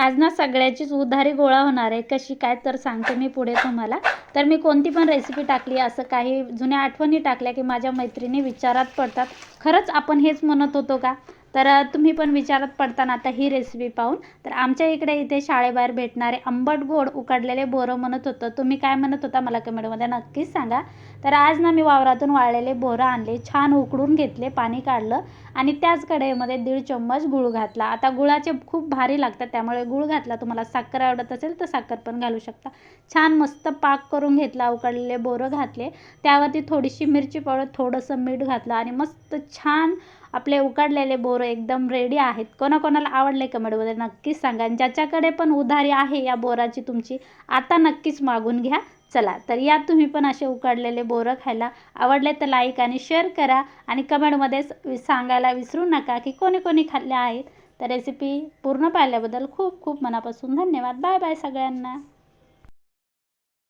आज ना सगळ्याचीच उधारी गोळा होणार आहे. कशी काय तर सांगते मी पुढे तुम्हाला. तर मी कोणती पण रेसिपी टाकली, असं काही जुन्या आठवणी टाकल्या की माझ्या मैत्रिणी विचारात पडतात, खरंच आपण हेच म्हणत होतो का? तर तुम्ही पण विचारात पडताना आता ही रेसिपी पाहून. तर आमच्या इकडे इथे शाळेबाहेर भेटणारे आंबट गोड उकडलेले बोरं म्हणत होतं. तुम्ही काय म्हणत होता मला कमेंटमध्ये नक्कीच सांगा. तर आज ना मी वावरातून वाळलेले बोरं आणले, छान उकडून घेतले, पाणी काढलं आणि त्याच कढईमध्ये 1.5 चम्मच गूळ घातला. आता गुळाचे खूप भारी लागतात त्यामुळे गूळ घातला. तुम्हाला साखर आवडत असेल तर साखर पण घालू शकता. छान मस्त पाक करून घेतला, उकडलेले बोरं घातले, त्यावरती थोडीशी मिरची पावडर, थोडंसं मीठ घातलं आणि मस्त छान आपले उकडलेले बोरं एकदम रेडी आहेत. कोणाकोणाला आवडले कमेंटमध्ये नक्कीच सांगा. आणि ज्याच्याकडे पण उधारी आहे या बोराची तुमची, आता नक्कीच मागून घ्या. चला तर या तुम्ही पण असे उकडलेले बोरं खायला. आवडले तर लाईक आणि शेअर करा आणि कमेंटमध्ये सांगायला विसरू नका की कोणी कोणी खाल्ले आहेत. तर रेसिपी पूर्ण पाहिल्याबद्दल खूप खूप मनापासून धन्यवाद. बाय बाय सगळ्यांना.